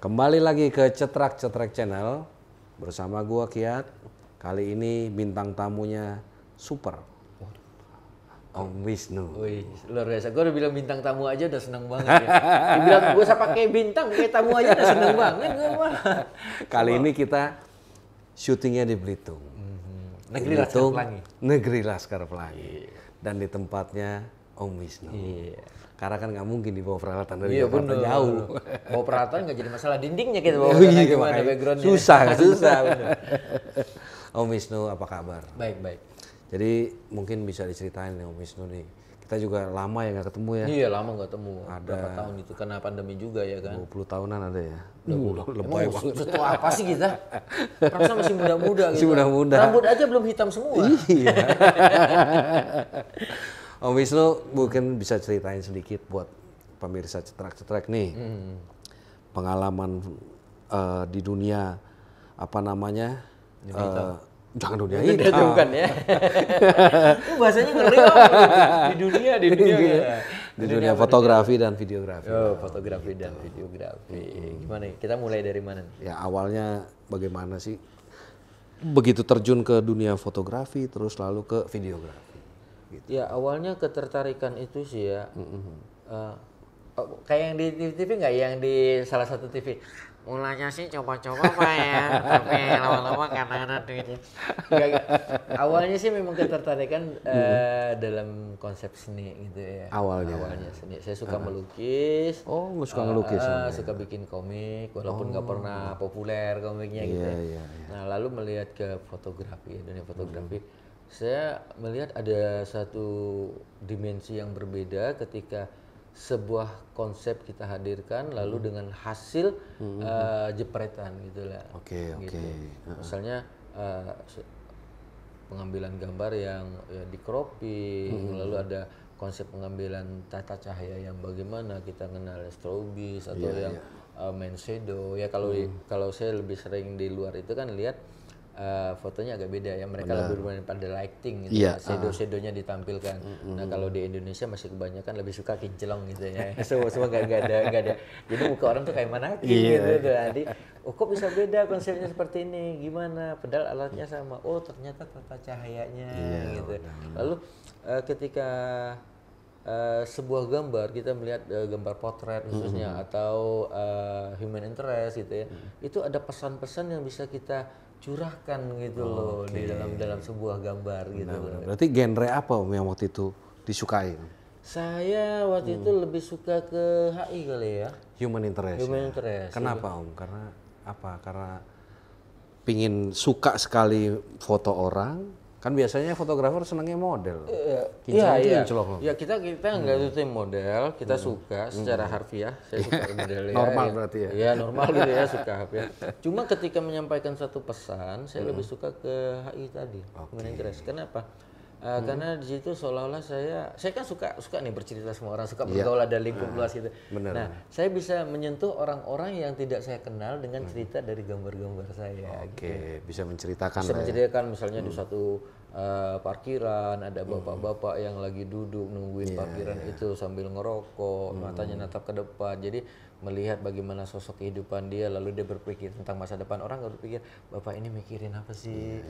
Kembali lagi ke Cetrak Channel bersama gua Kiat. Kali ini bintang tamunya super, Om Wisnu. Wih, luar biasa. Gue udah bilang bintang tamu aja udah seneng banget ya. Dibilang gue usah pakai bintang, kayak tamu aja udah seneng banget gue mah. Kali ini kita syutingnya di Belitung. Negeri Laskar Pelangi. Negeri Laskar Pelangi. Dan di tempatnya Om Wisnu. Iya. Karena kan nggak mungkin dibawa peralatan dari Iya Jakarta bener. jauh. Bawa peralatan nggak jadi masalah, dindingnya kita bawa Iya, gimana makanya backgroundnya. susah. Bener. Om Wisnu apa kabar? Baik. Jadi mungkin bisa diceritain nih Om Wisnu nih. Kita juga lama ya nggak ketemu ya. Iya lama nggak temu. Berapa tahun itu karena pandemi juga ya kan. 20 tahunan ada ya. Lebay banget. Setua apa sih kita? Perasa masih muda-muda gitu. Masih muda-muda. Rambut aja belum hitam semua. Iya. Om Wisnu mungkin bisa ceritain sedikit buat pemirsa Cetrak nih. Pengalaman di dunia apa namanya? Jangan dunia hitam. Itu bukan ya. Itu bahasanya ngeri Om. Di dunia. Di dunia fotografi dan videografi. Oh, fotografi dan videografi. Gimana nih? Kita mulai dari mana nih? Ya awalnya bagaimana sih begitu terjun ke dunia fotografi terus lalu ke videografi? Gitu. Ya awalnya ketertarikan itu sih ya. Kayak yang di TV nggak? Yang di salah satu TV. Mulanya sih coba-coba Pak ya, tapi lama-lama karena ada duitnya. Awalnya sih memang ketertarikan dalam konsep seni gitu ya. Awalnya seni. Saya suka melukis. Oh, nggak suka ngelukis? Suka bikin komik, walaupun nggak pernah populer komiknya gitu. Iya. Nah lalu melihat ke fotografi, dunia fotografi, saya melihat ada satu dimensi yang berbeda ketika sebuah konsep kita hadirkan lalu dengan hasil jepretan gitulah. Oke. Misalnya pengambilan gambar yang ya, di cropping, lalu ada konsep pengambilan tata cahaya yang bagaimana kita kenal strobis atau yang main shadow. Ya kalau saya lebih sering di luar itu kan lihat fotonya agak beda ya, mereka lebih bermain pada lighting gitu ya, shadow-shadownya ditampilkan. Nah kalau di Indonesia masih kebanyakan lebih suka kinclong gitu ya, semua gak ada. Jadi muka orang tuh kayak mana gitu. Jadi kok bisa beda konsepnya seperti ini, gimana? Padahal alatnya sama. Oh ternyata tata cahayanya gitu. Lalu ketika sebuah gambar kita melihat gambar potret khususnya atau human interest gitu ya, itu ada pesan-pesan yang bisa kita curahkan gitu loh di dalam sebuah gambar gitu. Berarti genre apa Om yang waktu itu disukai? Saya waktu itu lebih suka ke HI kali ya. Human interest. Interest. Kenapa Om? Karena apa? Karena pingin suka sekali foto orang. Kan biasanya fotografer senangnya model. Iya. Ya kita nggak itu model, kita suka secara harfiah. Saya suka model normal berarti ya. Iya normal gitu ya, suka harfiah. Cuma ketika menyampaikan satu pesan, saya lebih suka ke HI tadi, human interest. Kenapa? Karena di situ seolah-olah saya kan suka nih bercerita sama orang, suka bergaul ada lingkup luas gitu. Bener. Nah, saya bisa menyentuh orang-orang yang tidak saya kenal dengan cerita dari gambar-gambar saya. Oke, bisa menceritakan. Bisa menceritakan misalnya di satu parkiran ada bapak-bapak yang lagi duduk nungguin parkiran itu sambil ngerokok, matanya natap ke depan. Jadi melihat bagaimana sosok kehidupan dia, lalu dia berpikir tentang masa depan. Orang nggak berpikir bapak ini mikirin apa sih?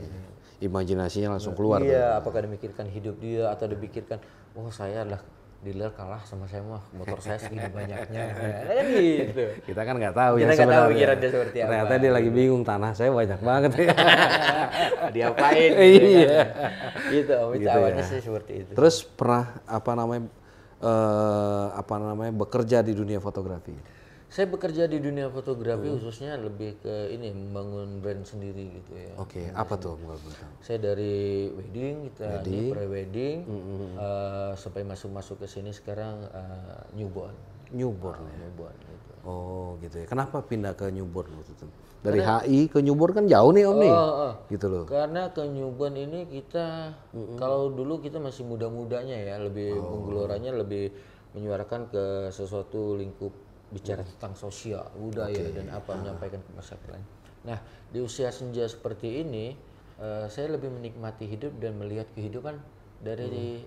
Imajinasinya langsung keluar. Iya, apakah dimikirkan hidup dia atau dipikirkan, oh saya lah dealer kalah sama saya mah, motor saya segini banyaknya. Kan gitu. Kita kan nggak tahu Kita ya nggak tahu sebenarnya. pikiran dia seperti apa. Ternyata dia lagi bingung, tanah saya banyak banget ya. Diapain? Iya. Gitu, itu awalnya sih seperti itu. Terus pernah apa namanya bekerja di dunia fotografi? Saya bekerja di dunia fotografi khususnya lebih ke ini membangun brand sendiri gitu ya. Oke, apa tuh Om? Saya dari wedding ini pre-wedding sampai masuk ke sini sekarang newborn. Newborn Gitu. Oh gitu ya. Kenapa pindah ke newborn waktu itu? Dari HI ke newborn kan jauh nih Om nih. Gitu loh. Karena ke newborn ini kita kalau dulu kita masih muda-mudanya ya, lebih penggelurannya lebih menyuarakan ke sesuatu lingkup bicara tentang sosial, budaya dan apa menyampaikan ke masyarakat lain. Nah, di usia senja seperti ini saya lebih menikmati hidup dan melihat kehidupan dari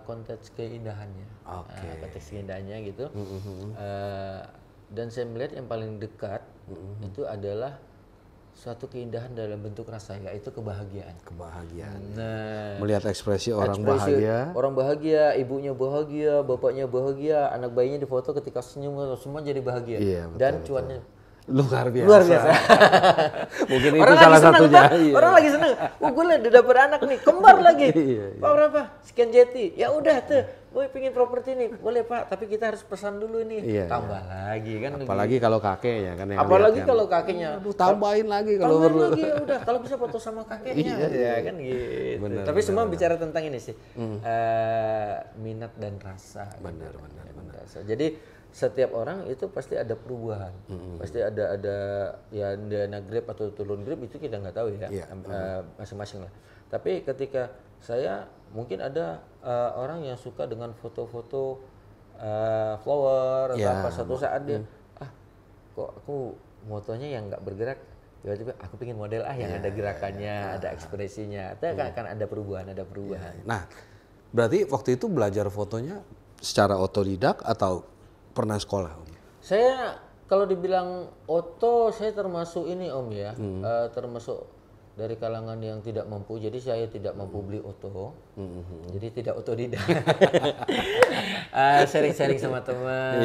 konteks keindahannya. Konteks keindahannya gitu. Dan saya melihat yang paling dekat itu adalah suatu keindahan dalam bentuk rasa, yaitu kebahagiaan. Kebahagiaan. Nah, Melihat ekspresi orang ekspresi bahagia. orang bahagia, ibunya bahagia, bapaknya bahagia, anak bayinya difoto ketika senyum, semua jadi bahagia. Iya, betul, Dan cuannya Luar biasa. luar biasa. Mungkin itu Orang salah lagi seneng, satunya. Pak. Iya. Orang lagi seneng. Wah, gue udah dapet anak nih, kembar lagi. Iya. Pak berapa? Sekian jeti. Ya udah tuh, gue pingin properti nih. Boleh Pak, tapi kita harus pesan dulu nih. Iya, Tambah lagi kan. Apalagi kalau kakeknya kan yang Apalagi lihat kan. kalau kakeknya. Aduh, tambahin lagi kalau Tambahin perlu. lagi ya udah. Kalau bisa foto sama kakeknya, ya kan gitu. Benar, Tapi semua bicara tentang ini sih, minat dan rasa. Benar. Rasa. Jadi setiap orang itu pasti ada perubahan, pasti ada ya dana grab atau turun grab itu kita nggak tahu ya, masing-masing lah. Tapi ketika saya mungkin ada orang yang suka dengan foto-foto flower atau apa, suatu saat dia kok aku motonya yang nggak bergerak, tiba-tiba aku pingin model yang ada gerakannya, ada ekspresinya, itu akan ada perubahan. Nah, berarti waktu itu belajar fotonya secara otodidak atau pernah sekolah, Om? Saya kalau dibilang oto, saya termasuk ini Om ya, termasuk dari kalangan yang tidak mampu. Jadi saya tidak mampu beli oto, jadi tidak otodidak. Sharing-sharing sama teman,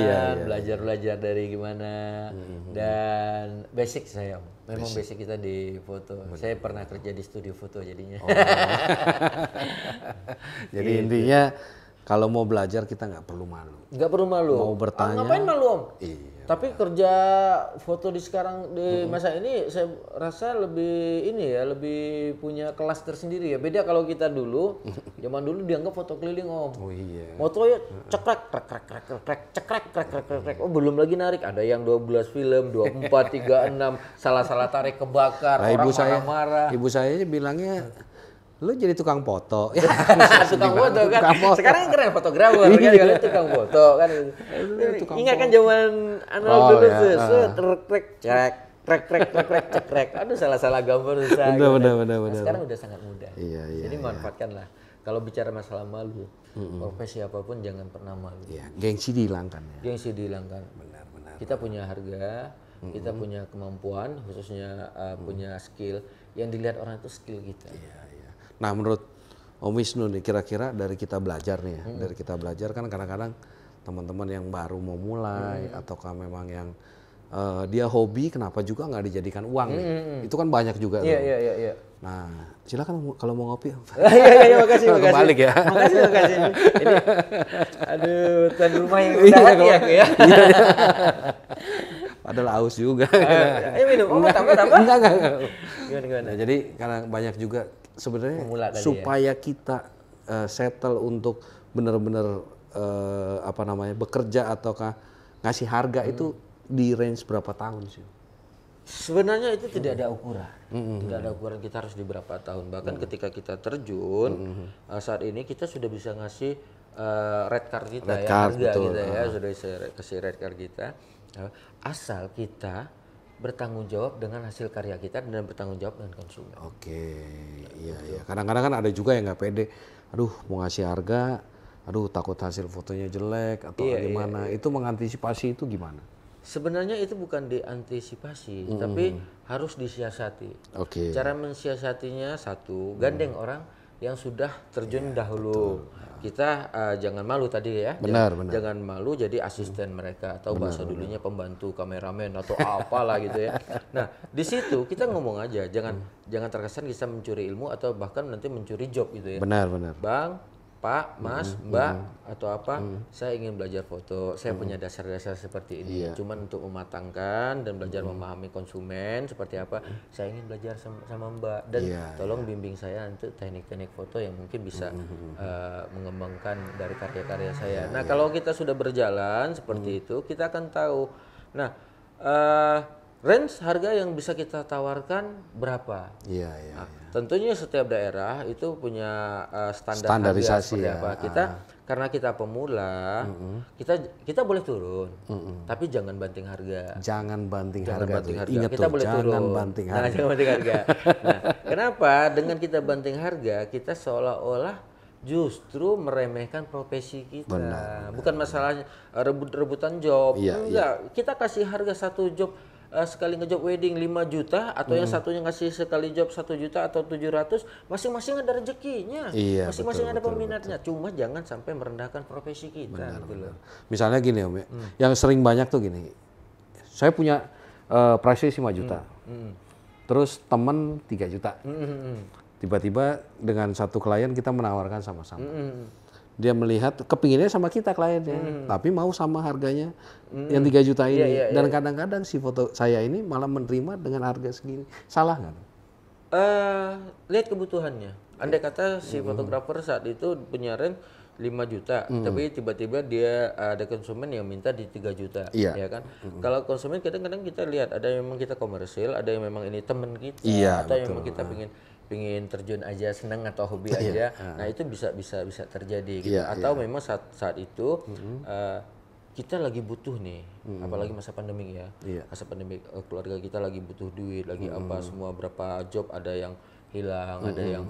belajar dari gimana, dan basic saya Om. Memang basic kita di foto. Saya pernah kerja di studio foto jadinya. Jadi intinya kalau mau belajar kita nggak perlu malu. Nggak perlu malu. Mau bertanya. Ngapain malu Om? Iya. Tapi kerja foto di sekarang di masa ini saya rasa lebih lebih punya kelas tersendiri ya. Beda kalau kita dulu, zaman dulu dianggap foto keliling Om. Oh iya. Moto ya cekrek, cekrek. Oh belum lagi narik. Ada yang 12 film, 24, 36, salah-salah tarik kebakar, Nah, orang marah-marah. Ibu saya bilangnya, lu jadi tukang foto. Ya, tukang foto kan. Sekarang keren fotografer kan, kalau tukang foto kan. Ingat kan zaman analog dulu tuh, cekrek. Aduh salah-salah gambar susah. Benar. Sekarang udah sangat mudah. Iya. Jadi manfaatkanlah. Kalau bicara masalah malu, profesi apapun jangan pernah malu. Iya, gengsi dihilangkan ya. Gengsi dihilangkan. Benar. Kita punya harga, kita punya kemampuan, khususnya punya skill. Yang dilihat orang itu skill kita. Iya. Nah, menurut Om Wisnu nih, kira-kira dari kita belajar nih ya, dari kita belajar kan kadang-kadang teman-teman yang baru mau mulai ataukah memang yang dia hobi, kenapa juga nggak dijadikan uang nih? Itu kan banyak juga. Iya. Nah, silakan kalau mau ngopi. Iya, makasih. Kebalik ya. Makasih. Ini, aduh, tuan rumah yang udah hati ya. Padahal aus juga. Ayo minum. Tambah. Enggak. Gimana? Nah, jadi karena banyak juga sebenarnya supaya kita settle untuk benar-benar bekerja ataukah ngasih harga itu di range berapa tahun sih? Sebenarnya itu tidak ada ukuran. Tidak ada ukuran kita harus di berapa tahun. Bahkan ketika kita terjun saat ini kita sudah bisa ngasih red card kita harga kita ya, sudah bisa kasih red card kita. Asal kita bertanggung jawab dengan hasil karya kita dan bertanggung jawab dengan konsumen. Oke, iya. Kadang-kadang kan ada juga yang nggak pede. Aduh, mau ngasih harga, takut hasil fotonya jelek atau gimana. Itu mengantisipasi itu gimana? Sebenarnya itu bukan diantisipasi, tapi harus disiasati. Oke. Cara mensiasatinya satu, gandeng orang yang sudah terjun dahulu. Kita jangan malu tadi ya. Benar. Jangan malu jadi asisten mereka atau bahasa dulunya pembantu kameramen atau apalah gitu ya. Nah, di situ kita ngomong aja, jangan terkesan kita mencuri ilmu atau bahkan nanti mencuri job gitu ya. Benar. Bang, Pak, Mas, Mbak atau apa, saya ingin belajar foto. Saya punya dasar-dasar seperti ini. Cuman untuk mematangkan dan belajar memahami konsumen seperti apa, saya ingin belajar sama Mbak dan tolong bimbing saya untuk teknik-teknik foto yang mungkin bisa mengembangkan dari karya-karya saya. Nah, kalau kita sudah berjalan seperti itu, kita akan tahu. Nah, range harga yang bisa kita tawarkan berapa? Iya. Tentunya setiap daerah itu punya standarisasi harga apa. Karena kita pemula, kita boleh turun, tapi jangan banting harga. Jangan banting harga. Ingat kita boleh turun. Jangan banting harga. Nah, kenapa? Dengan kita banting harga, kita seolah-olah justru meremehkan profesi kita. Benar. Bukan masalahnya rebutan job. Enggak, kita kasih harga satu job sekali ngejob wedding 5 juta atau yang satunya ngasih sekali job 1 juta atau 700, masing-masing ada rezekinya. Iya, Masing-masing betul, ada betul, peminatnya. Cuma jangan sampai merendahkan profesi kita gitu loh. Misalnya gini Om, ya, yang sering banyak tuh gini, saya punya price 5 juta, terus temen 3 juta. Tiba-tiba dengan satu klien kita menawarkan sama-sama. Dia melihat kepinginnya sama kita kliennya, tapi mau sama harganya yang 3 juta ini. Dan kadang-kadang si foto saya ini malah menerima dengan harga segini. Salah nggak? Lihat kebutuhannya. Andai kata si fotografer saat itu punya rent 5 juta, tapi tiba-tiba dia ada konsumen yang minta di 3 juta, ya kan? Kalau konsumen kadang-kadang kita lihat ada yang memang kita komersil, ada yang memang ini teman kita, atau yang memang kita pingin terjun aja, senang atau hobi aja. Nah itu bisa terjadi gitu. Atau memang saat itu kita lagi butuh nih, apalagi masa pandemi ya. Masa pandemi keluarga kita lagi butuh duit, lagi apa semua berapa job ada yang hilang, ada yang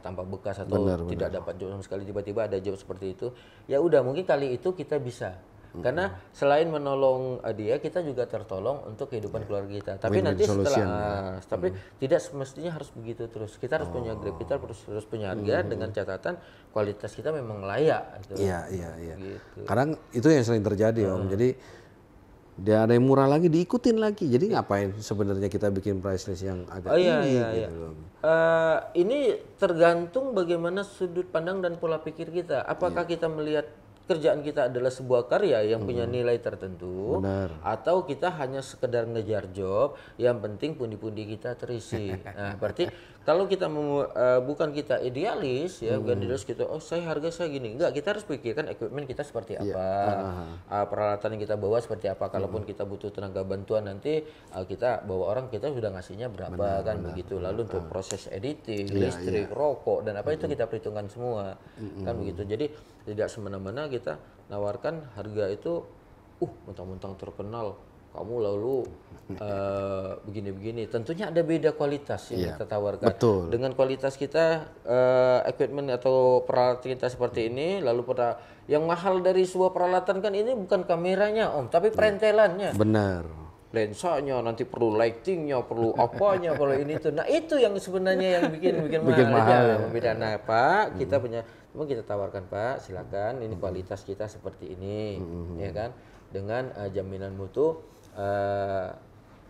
tanpa bekas atau tidak dapat job sama sekali, tiba-tiba ada job seperti itu. Ya udah mungkin kali itu kita bisa. Karena selain menolong dia, kita juga tertolong untuk kehidupan keluarga kita. Tapi nanti setelah, tapi tidak semestinya harus begitu terus. Kita harus punya grip, kita harus punya harga dengan catatan kualitas kita memang layak. Gitu. Iya. Gitu. Kadang itu yang sering terjadi Om. Jadi dia ada yang murah lagi, diikutin lagi. Jadi ngapain sebenarnya kita bikin price list yang agak tinggi? Gitu. Ini tergantung bagaimana sudut pandang dan pola pikir kita. Apakah kita melihat kerjaan kita adalah sebuah karya yang punya nilai tertentu, atau kita hanya sekedar ngejar job yang penting pundi-pundi kita terisi. Nah, berarti kalau kita bukan kita idealis ya, bukan idealis kita, oh harga saya gini. Enggak, kita harus pikirkan equipment kita seperti apa, peralatan yang kita bawa seperti apa. Kalaupun kita butuh tenaga bantuan nanti kita bawa orang, kita sudah ngasihnya berapa begitu. Lalu untuk proses editing, listrik, rokok dan apa itu kita perhitungkan semua. Kan begitu. Jadi tidak semena-mena kita nawarkan harga itu mentang-mentang terkenal kamu lalu begini-begini. Tentunya ada beda kualitas yang kita tawarkan. Betul. Dengan kualitas kita equipment atau peralatan kita seperti ini, lalu pada yang mahal dari sebuah peralatan kan ini bukan kameranya Om, tapi perentelannya. Benar. Lensanya nanti perlu lightingnya, perlu apanya, perlu ini itu. Nah itu yang sebenarnya yang bikin mahal. Beda. Nah Pak, kita punya, memang kita tawarkan Pak, silakan ini kualitas kita seperti ini, ya kan, dengan jaminan mutu,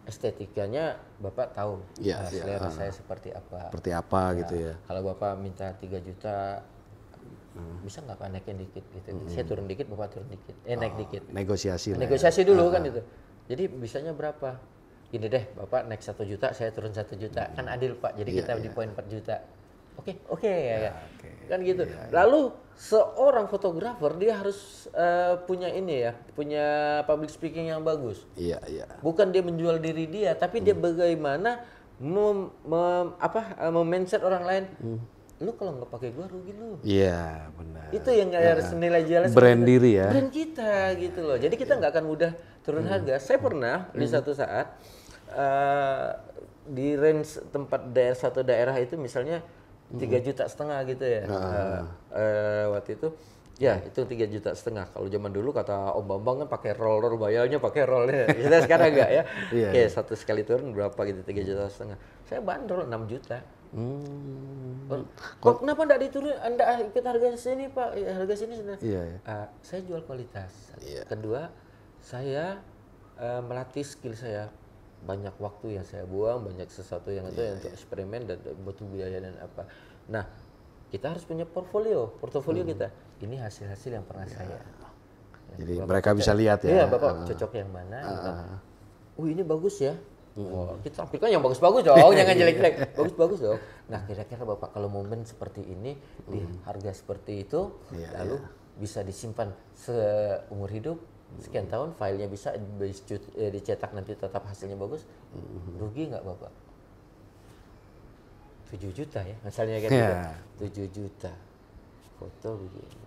estetikanya Bapak tahu, selera saya seperti apa. Seperti apa gitu ya. Kalau Bapak minta 3 juta, bisa nggak Pak naikin dikit gitu. Saya turun dikit, Bapak turun dikit, naik dikit. Negosiasi dulu kan itu. Jadi bisanya berapa? Gini deh, Bapak naik 1 juta, saya turun 1 juta. Kan adil Pak, jadi kita di poin 4 juta. Oke, ya. Kan gitu. Lalu seorang fotografer dia harus punya ini ya, punya public speaking yang bagus. Bukan dia menjual diri dia, tapi dia bagaimana mindset orang lain. Lu kalau nggak pakai gua rugi lu. Iya, benar. Itu yang harus nilai jualnya. Brand diri ya. Brand kita gitu loh. Jadi kita nggak akan mudah turun harga. Saya pernah di satu saat di range tempat satu daerah itu misalnya 3,5 juta gitu ya. Waktu itu ya itu 3,5 juta. Kalau zaman dulu kata Om Bambang kan pakai roller, bayarnya pakai roller. Kita sekarang enggak ya. Oke, satu sekali turun berapa gitu 3,5 juta. Saya bandrol 6 juta. Kok kenapa enggak diturun? Anda ikut harga sini Pak, harga sini. Saya jual kualitas. Kedua, saya melatih skill saya. Banyak waktu yang saya buang, banyak sesuatu yang itu untuk eksperimen dan butuh biaya dan apa. Nah, kita harus punya portfolio kita. Ini hasil-hasil yang pernah saya. Jadi mereka bisa lihat ya. Iya, Bapak cocok yang mana? Ini bagus ya. Kita tampilkan yang bagus-bagus dong, jangan jelek-jelek. Bagus-bagus dong. Nah, kira-kira Bapak kalau momen seperti ini di harga seperti itu, lalu bisa disimpan seumur hidup, sekian tahun, filenya bisa dicetak nanti tetap hasilnya bagus, rugi nggak Bapak? 7 juta ya, misalnya kayak gitu. 7 juta. Foto begini.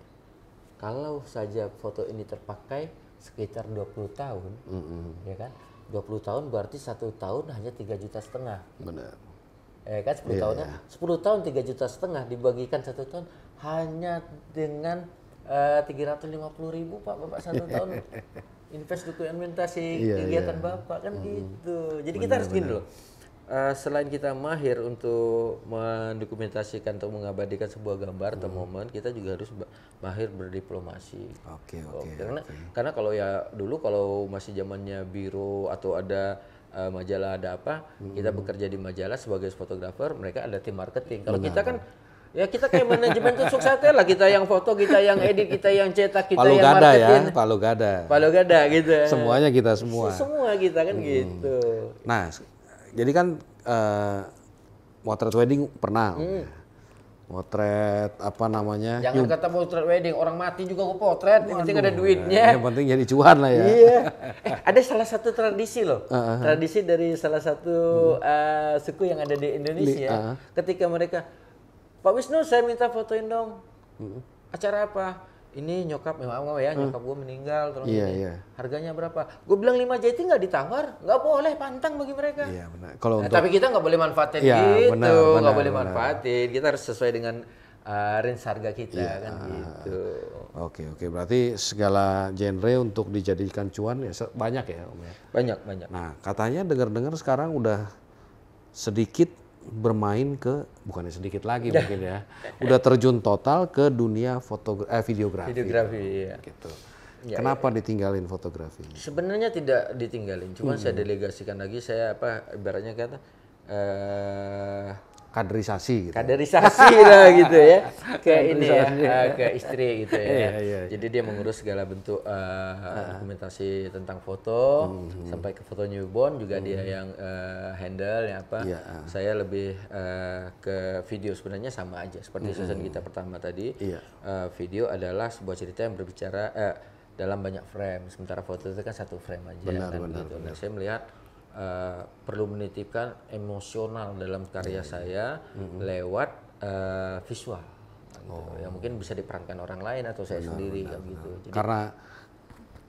Kalau saja foto ini terpakai sekitar 20 tahun, ya kan? 20 tahun berarti 1 tahun hanya 3,5 juta. Benar. Kan 10 tahunnya, 10 tahun 3,5 juta dibagikan 1 tahun hanya dengan 350.000 Pak, Bapak 1 tahun. invest dokumentasi Iya, kegiatan Bapak kan gitu. Jadi kita harus gini loh. Selain kita mahir untuk mendokumentasikan atau mengabadikan sebuah gambar atau momen, kita juga harus mahir berdiplomasi. Oke. Karena kalau ya dulu kalau masih zamannya biro atau ada majalah ada apa, kita bekerja di majalah sebagai fotografer, mereka ada tim marketing. Kalau kita kan ya kita kayak manajemen tusuk sate lah, kita yang foto, kita yang edit, kita yang cetak, kita Palu yang gada marketing. ya, palu gada. Palu gada gitu. Semuanya kita semua. Semua kita kan gitu. Nah, jadi kan motret wedding pernah. Motret apa namanya? Jangan kata potret wedding, orang mati juga gue potret, yang penting ada duitnya. Yang penting jadi cuan lah ya. Iya. Ada salah satu tradisi loh. Tradisi dari salah satu suku yang ada di Indonesia. Ketika mereka, Pak Wisnu saya minta fotoin dong. Acara apa? Ini nyokap, maaf ya, nyokap gue meninggal. Tolong ini. Harganya berapa? Gue bilang 5 jeti nggak ditawar. Nggak boleh, pantang bagi mereka. Iya benar. Kalau Tapi kita nggak boleh manfaatin gitu. Nggak boleh manfaatin. Kita harus sesuai dengan range harga kita kan gitu. Oke. Berarti segala genre untuk dijadikan cuan ya banyak ya Om ya? Banyak. Nah katanya dengar-dengar sekarang udah sedikit bermain ke, bukannya sedikit lagi mungkin ya, udah terjun total ke dunia videografi. Iya. Gitu. Kenapa ditinggalin fotografi? Sebenarnya tidak ditinggalin, cuma saya delegasikan lagi, saya ibaratnya kata Kaderisasi gitu. Kaderisasi lah gitu ya, ke ini ya, ke istri gitu ya. Iya. Jadi dia mengurus segala bentuk dokumentasi tentang foto sampai ke foto newborn juga dia yang handle ya apa. Saya lebih ke video, sebenarnya sama aja seperti season kita pertama tadi. Video adalah sebuah cerita yang berbicara dalam banyak frame, sementara foto itu kan satu frame aja. Benar. Nah, saya melihat perlu menitipkan emosional dalam karya saya lewat visual gitu. Yang mungkin bisa diperankan orang lain atau saya sendiri kan gitu. Jadi, karena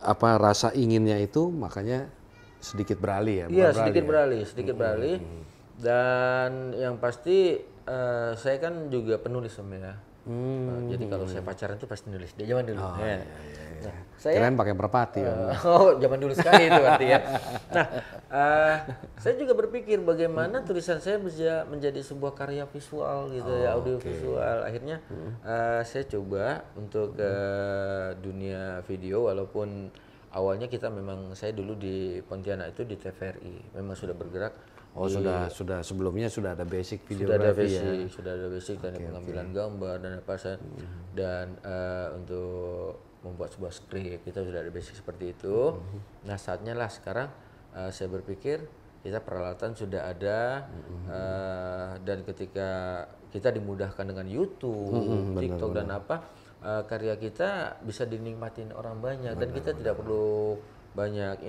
apa rasa inginnya itu makanya sedikit beralih ya. Iya, sedikit beralih. Dan yang pasti saya kan juga penulis Om ya. Jadi kalau saya pacaran tuh pasti nulis dia zaman dulu. Nah, saya keren pakai merpati ya. Zaman dulu sekali itu arti ya. Nah, saya juga berpikir bagaimana tulisan saya bisa menjadi sebuah karya visual gitu ya, audio visual. Akhirnya saya coba untuk ke dunia video, walaupun awalnya kita memang, saya dulu di Pontianak itu di TVRI memang sudah bergerak. Sudah sebelumnya sudah ada basic videografi sudah ada basic teknik pengambilan gambar dan apa dan untuk membuat sebuah skrip kita sudah ada basic seperti itu. Nah saatnya lah sekarang saya berpikir kita peralatan sudah ada dan ketika kita dimudahkan dengan YouTube, TikTok dan apa, karya kita bisa dinikmatin orang banyak dan kita tidak perlu banyak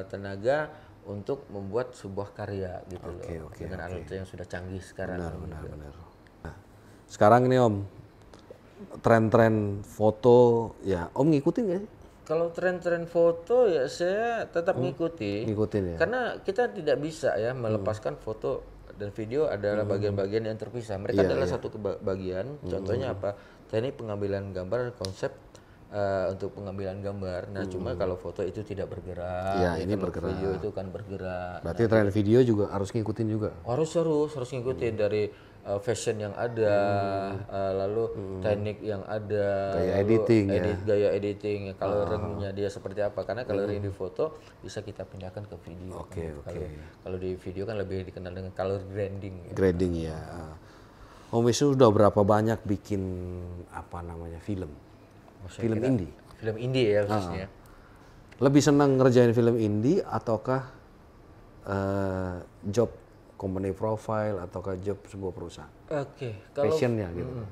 tenaga untuk membuat sebuah karya gitu loh dengan alat yang sudah canggih sekarang. Benar. Nah, sekarang ini Om, tren-tren foto ya Om ngikutin nggak sih? Kalau tren-tren foto ya saya tetap ngikutin ya. Karena kita tidak bisa ya melepaskan foto dan video adalah bagian-bagian yang terpisah. Mereka adalah satu bagian. Contohnya apa? Teknik pengambilan gambar, konsep untuk pengambilan gambar. Nah, cuma kalau foto itu tidak bergerak. Ya, ini bergerak. Video itu kan bergerak. Berarti tren video juga harus ngikutin juga. Harus ngikutin dari fashion yang ada, lalu teknik yang ada, gaya editing gaya editing, coloringnya dia seperti apa. Karena coloring di foto bisa kita pindahkan ke video. Kalau di video kan lebih dikenal dengan color grading. Grading ya. Om Wisnu sudah berapa banyak bikin film? Film indie. Film indie ya khususnya. Lebih senang ngerjain film indie ataukah job company profile ataukah job sebuah perusahaan? Kalau passionnya gitu.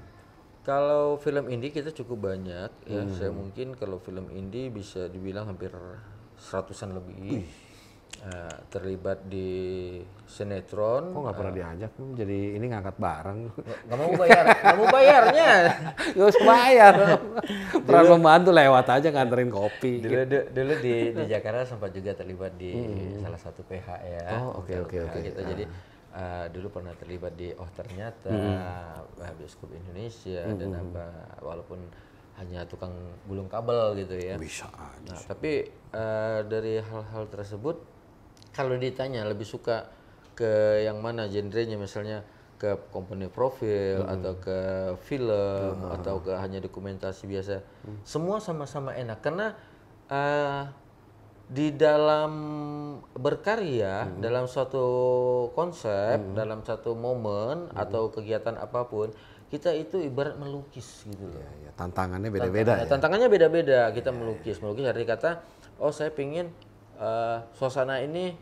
Kalau film indie kita cukup banyak ya. Saya mungkin kalau film indie bisa dibilang hampir 100-an lebih. Terlibat di sinetron. Kok nggak pernah diajak? Jadi ini ngangkat bareng. Nggak mau bayarnya. Nggak usah bayar. Peran membantu lewat aja nganterin kopi. Dulu di Jakarta sempat juga terlibat di salah satu PH ya. Oke. Gitu. Jadi dulu pernah terlibat di ternyata bioskop Indonesia dan apa, walaupun hanya tukang gulung kabel gitu ya. Bisa aja. Nah, tapi dari hal-hal tersebut, kalau ditanya lebih suka ke yang mana genrenya, misalnya ke company profil atau ke film atau ke hanya dokumentasi biasa, semua sama-sama enak karena di dalam berkarya dalam suatu konsep, dalam satu momen atau kegiatan apapun, kita itu ibarat melukis gitu loh. Ya, tantangannya beda-beda ya. Tantangannya beda-beda. Kita melukis dari kata, oh saya pingin suasana ini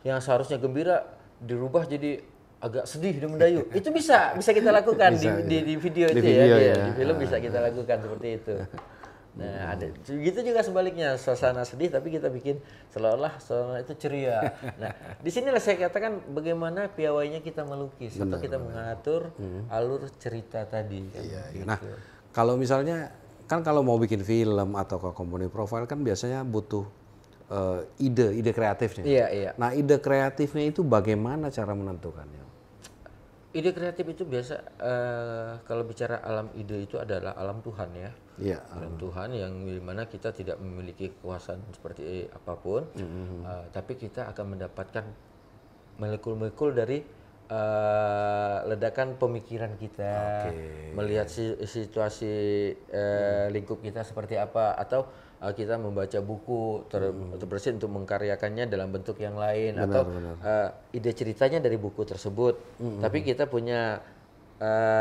yang seharusnya gembira dirubah jadi agak sedih dan mendayu. Itu bisa kita lakukan di video itu ya. Di film bisa kita lakukan seperti itu. Nah, ada gitu juga sebaliknya, suasana sedih tapi kita bikin seolah-olah suasana itu ceria. Nah, di sinilah saya katakan bagaimana piawainya kita melukis atau kita mengatur alur cerita tadi. Kan, gitu. Nah, kalau misalnya kan kalau mau bikin film atau ke company profile kan biasanya butuh ide kreatifnya. Iya. Nah, ide kreatifnya itu bagaimana cara menentukannya? Ide kreatif itu biasa kalau bicara alam ide itu adalah alam Tuhan ya. Iya. Alam Tuhan yang dimana kita tidak memiliki kekuasaan seperti apapun, tapi kita akan mendapatkan molekul-molekul dari ledakan pemikiran kita, melihat situasi lingkup kita seperti apa, atau kita membaca buku terbersih untuk mengkaryakannya dalam bentuk yang lain, atau ide ceritanya dari buku tersebut, tapi kita punya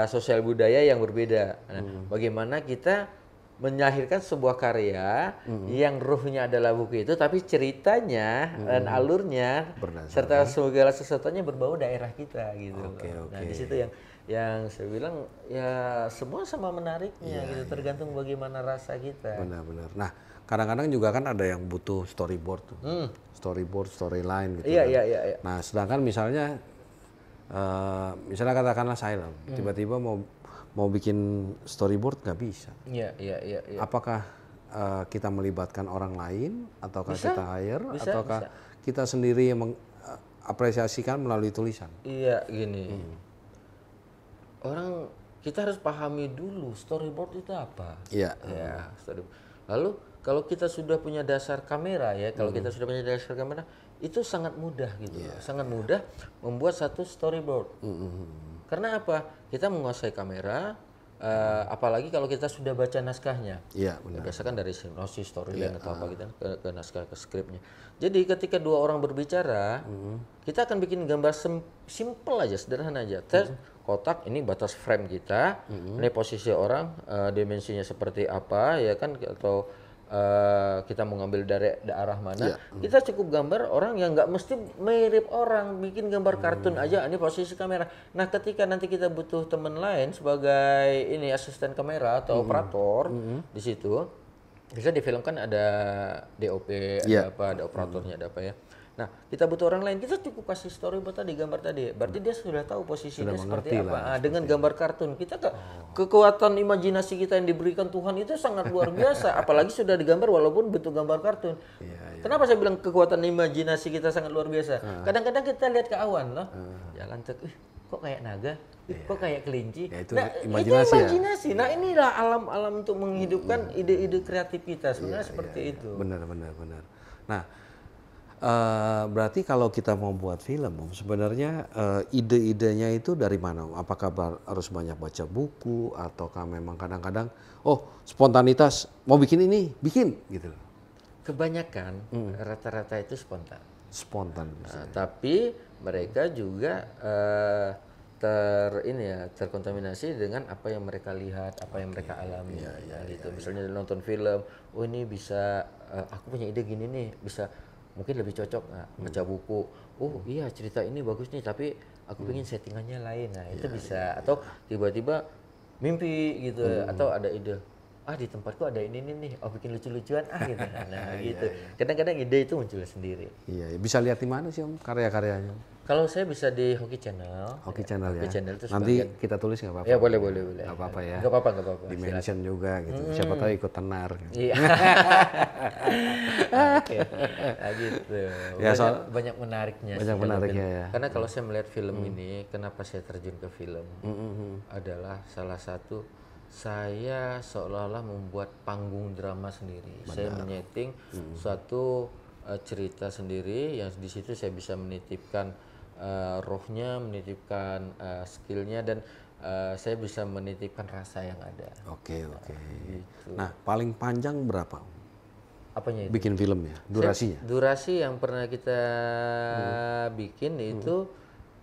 sosial budaya yang berbeda. Nah, bagaimana kita melahirkan sebuah karya yang ruhnya adalah buku itu, tapi ceritanya dan alurnya serta segala sesuatunya berbau daerah kita gitu. Nah, di situ yang saya bilang ya semua sama menariknya gitu, tergantung bagaimana rasa kita. Benar-benar. Nah, kadang-kadang juga kan ada yang butuh storyboard tuh. Storyboard, storyline gitu. Iya. Nah, sedangkan misalnya katakanlah saya tiba-tiba mau bikin storyboard nggak bisa. Iya. Apakah kita melibatkan orang lain, ataukah kita hire, ataukah kita sendiri yang mengapresiasikan melalui tulisan? Iya, gini. Kita harus pahami dulu storyboard itu apa. Iya. Ya, storyboard. Lalu kalau kita sudah punya dasar kamera ya, itu sangat mudah gitu. Sangat mudah membuat satu storyboard. Karena apa? Kita menguasai kamera, apalagi kalau kita sudah baca naskahnya. Iya, benar. Berdasarkan dari sinopsis, storyline atau apa gitu ke naskah, ke skripnya. Jadi ketika dua orang berbicara, kita akan bikin gambar simple aja, sederhana aja. Kotak ini batas frame kita, ini posisi orang, dimensinya seperti apa ya kan, atau kita mau ngambil dari arah mana, kita cukup gambar orang yang nggak mesti mirip orang, bikin gambar kartun aja, ini posisi kamera. Nah, ketika nanti kita butuh teman lain sebagai ini asisten kamera atau operator di situ, bisa difilmkan ada DOP, ada operatornya, ada apa ya. Nah, kita butuh orang lain, kita cukup kasih storyboard tadi, gambar tadi. Berarti dia sudah tahu posisinya seperti apa. Dengan gambar kartun, kita kekuatan imajinasi kita yang diberikan Tuhan itu sangat luar biasa. Apalagi sudah digambar walaupun bentuk gambar kartun. Kenapa saya bilang kekuatan imajinasi kita sangat luar biasa? Kadang-kadang kita lihat ke awan loh, jalan kok kayak naga, kok kayak kelinci. Itu Nah, imajinasi, itu imajinasi. Nah, inilah alam-alam untuk menghidupkan ide-ide kreatif kita. Sebenarnya seperti itu. Benar. Nah, berarti kalau kita mau buat film, sebenarnya ide-idenya itu dari mana? Apakah harus banyak baca buku, ataukah memang kadang-kadang spontanitas mau bikin ini, bikin gitu? Kebanyakan rata-rata itu spontan. Nah, tapi mereka juga terkontaminasi dengan apa yang mereka lihat, apa yang mereka alami. Gitu. Misalnya nonton film, ini bisa aku punya ide gini nih, bisa mungkin lebih cocok baca buku. Iya cerita ini bagus nih, tapi aku pengen settingannya lain. Nah, itu bisa. Atau tiba-tiba mimpi gitu, atau ada ide. Di tempatku ada ini nih, bikin lucu-lucuan gitu. Nah, gitu. Kadang-kadang ide itu muncul sendiri. Iya, bisa lihat di mana sih Om karya-karyanya? Kalau saya bisa di Hoki Channel. Hoki Channel ya. Channel itu nanti kita tulis nggak apa-apa? Ya boleh. Nggak apa-apa ya. Nggak apa-apa. Di mention juga gitu. Siapa tahu ikut tenar. Iya. Oke. Nah, gitu. Banyak menariknya. Banyak menariknya ya. Karena kalau saya melihat film ini, kenapa saya terjun ke film adalah salah satu saya seolah-olah membuat panggung drama sendiri. Saya menyeting suatu cerita sendiri yang di situ saya bisa menitipkan rohnya, menitipkan skillnya, dan saya bisa menitipkan rasa yang ada. Oke. Gitu. Nah, paling panjang berapa Apanya itu? bikin filmnya, durasinya? Durasi yang pernah kita bikin itu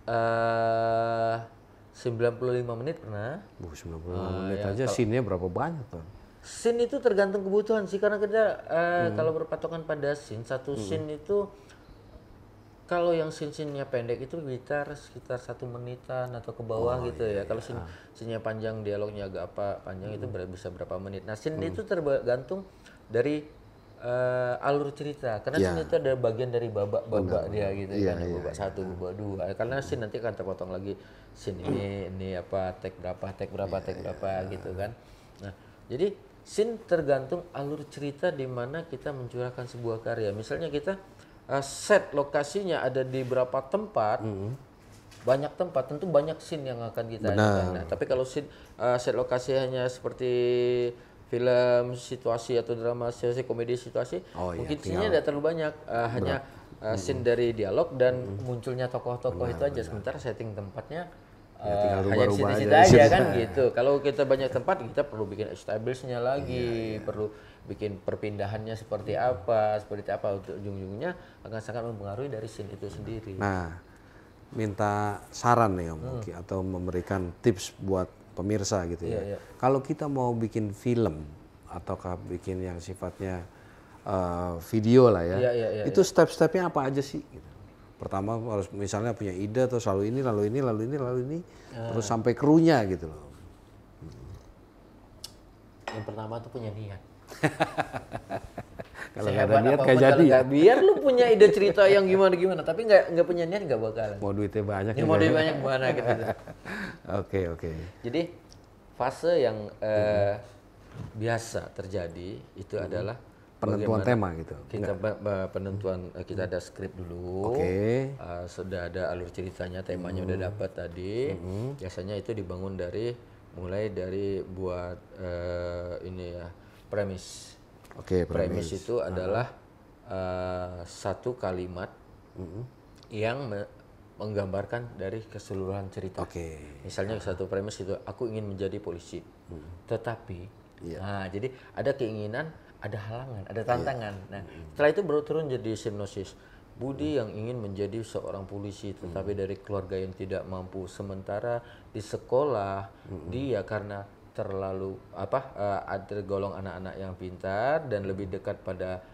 95 menit pernah. 95 menit aja, scene-nya berapa banyak tuh? Scene itu tergantung kebutuhan sih, karena kita kalau berpatokan pada scene, satu scene itu kalau yang scene-nya pendek itu sekitar 1 menitan atau ke bawah gitu ya. Kalau scene-nya panjang, dialognya agak panjang itu bisa berapa menit. Nah, scene itu tergantung dari alur cerita, karena scene itu ada bagian dari babak dia gitu kan, babak 1, babak 2. Karena scene nanti akan terpotong lagi, scene ini apa, take berapa gitu kan. Nah, jadi scene tergantung alur cerita di mana kita mencurahkan sebuah karya. Misalnya kita set lokasinya ada di berapa tempat, banyak tempat, tentu banyak scene yang akan kita adakan. Nah, tapi kalau set lokasi hanya seperti film situasi atau drama situasi, komedi situasi, mungkin scene-nya tidak terlalu banyak, hanya scene dari dialog dan munculnya tokoh-tokoh itu aja. Sementara setting tempatnya hanya di situ aja kan gitu. Kalau kita banyak tempat, kita perlu bikin establishnya lagi, perlu bikin perpindahannya seperti apa untuk ujung-ujungnya akan sangat mempengaruhi dari scene itu sendiri. Nah, minta saran nih Om, atau memberikan tips buat pemirsa gitu ya. Kalau kita mau bikin film ataukah bikin yang sifatnya video lah ya, itu step-stepnya apa aja sih? Gitu. Pertama harus misalnya punya ide atau lalu ini, terus sampai krunya gitu loh. Yang pertama tuh punya niat. Kalau nggak ada niat nggak jadi. Biar lu punya ide cerita yang gimana, tapi nggak punya niat nggak bakalan. Mau duitnya banyak. Mau duit banyak gimana gitu. Oke. Jadi fase yang biasa terjadi itu adalah penentuan tema gitu. Kita ada skrip dulu. Sudah ada alur ceritanya, temanya udah dapat tadi. Biasanya itu dibangun mulai dari buat premis. Premis itu adalah satu kalimat yang menggambarkan dari keseluruhan cerita. Misalnya satu premis itu, aku ingin menjadi polisi, tetapi jadi ada keinginan, ada halangan, ada tantangan. Nah, setelah itu baru turun jadi sinopsis. Budi yang ingin menjadi seorang polisi, tetapi dari keluarga yang tidak mampu. Sementara di sekolah dia karena terlalu tergolong anak-anak yang pintar dan lebih dekat pada